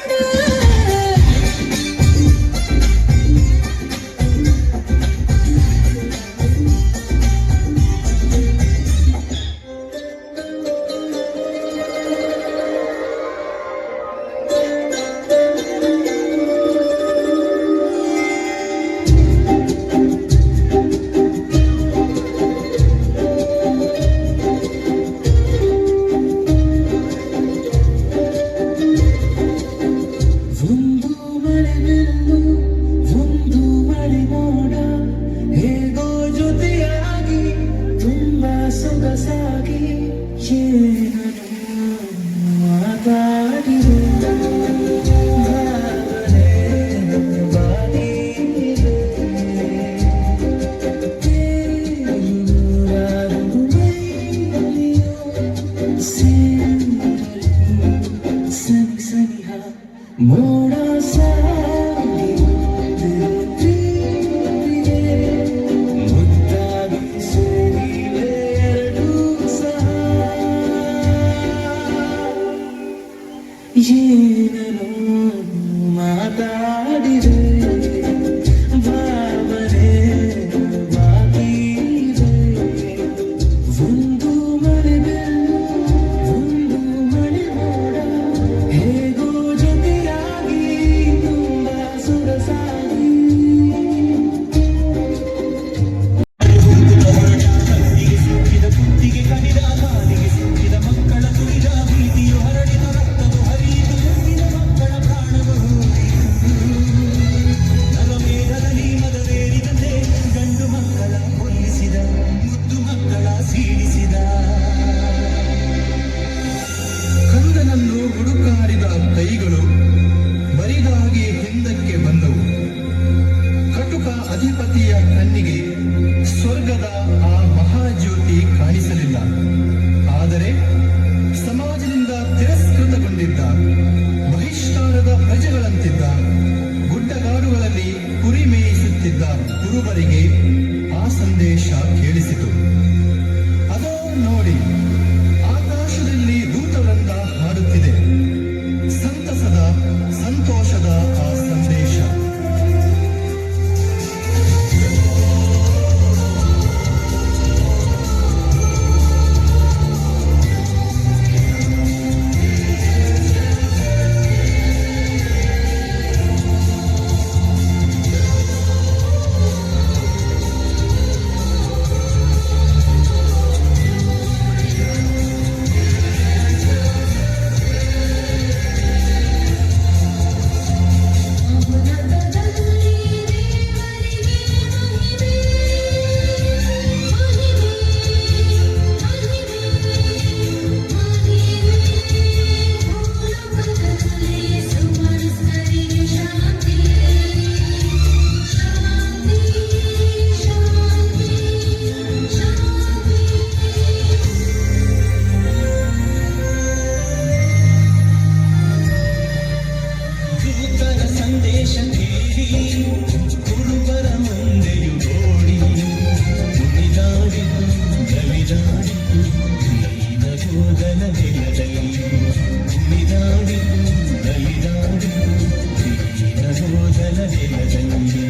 ನಾನು ಸನಿಹ ಮೋಡ ಸಾಗಿ ಮುದ್ದಾಗಿ ಸೇರಿವೆ ಎರಡೂ ಸಹ ಏನನು ಮಾತಾಡಿದೆ ಭಾವನೆ ಬಾಕಿ ಇದೆ ಒಂದು ಮಳೆಗೆ ಒಂದು ಮಳೆ ಮೋಡ ಹೇಗೋ ಜೊತೆಯಾಗಿ ತುಂಬ ಸೊಗಸಾಗಿ ಸಿಕ್ಕಿದ ಕುತ್ತಿಗೆ ಕಡಿದ ಕಾಲಿಗೆ ಸಿಕ್ಕಿದ ಮಕ್ಕಳ ತುಳಿದ ಭೀತಿಯು ಹರಡಿದ ರಕ್ತವು ಹರಿಯಿತು ತುಂಬಿದ ಮಕ್ಕಳ ಪ್ರಾಣವು ನವಮೇಘದಲ್ಲಿ ಮದವೇರಿದಂತೆ ಗಂಡು ಮಕ್ಕಳ ಕೊಲ್ಲಿಸಿದ ಮುದ್ದು ಮಕ್ಕಳ ಸೀಳಿಸಿದ ಕಂದನನ್ನು ಹುಡುಕಾಡಿದ ಕೈಗಳು ಬರಿದಾಗಿ ಹಿಂದಕ್ಕೆ ಬಂದವು ಕಟುಕ ಅಧಿಪತಿಯ ಕಣ್ಣಿಗೆ ಸ್ವರ್ಗದ ಆ ಮಹಾಜ್ಯೋತಿ ಕಾಣಿಸಲಿಲ್ಲ. ಆದರೆ ಸಮಾಜದಿಂದ ತಿರಸ್ಕೃತಗೊಂಡಿದ್ದ ಬಹಿಷ್ಕಾರದ ಪ್ರಜೆಗಳಂತಿದ್ದ ಗುಡ್ಡಗಾಡುಗಳಲ್ಲಿ ಕುರಿ ಮೇಯಿಸುತ್ತಿದ್ದ ಕುರುಬರಿಗೆ ಆ ಸಂದೇಶ ಕೇಳಿಸಿತು. ಅದೋ ನೋಡಿ, ಆಕಾಶದಲ್ಲಿ ದೂತವೃಂದ ಹಾಡುತ್ತಿದೆ. ಸಂತಸದ ಸಂತೋಷದ ಆ ಸಂದೇಶ. ದೂತರ ಸಂದೇಶ ಕೇಳಿ ಕುರುಬರ ಮುಂದೆಯು ಓಡಿ ಕುಣಿದಾಡಿತು ಗಲಿದಾಡಿತು ದೈವ ಗೋದಲ ನೆಲದಲ್ಲಿ ಕುಣಿದಾಡಿತು ಗಲಿದಾಡಿತು ದೈವ ಗೋದಲ ನೆಲದಲ್ಲಿ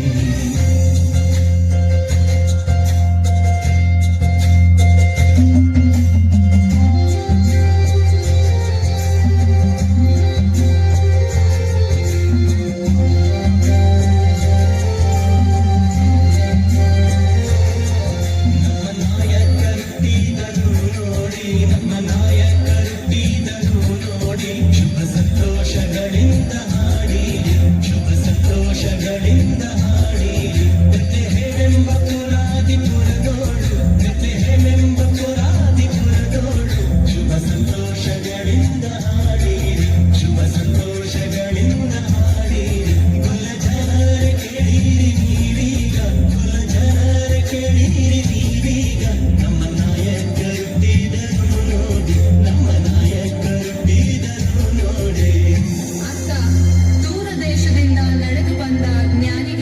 ಅತ್ತ ದೂರ ದೇಶದಿಂದ ನಡೆದು ಬಂದ ಜ್ಞಾನಿ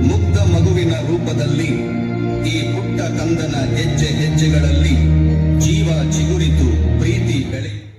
ಮುಗ್ಧ ಮಗುವಿನ ರೂಪದಲ್ಲಿ ಈ ಪುಟ್ಟ ಕಂದನ ಹೆಜ್ಜೆ ಹೆಜ್ಜೆಗಳಲ್ಲಿ ಜೀವ ಚಿಗುರಿತು, ಪ್ರೀತಿ ಬೆಳೆ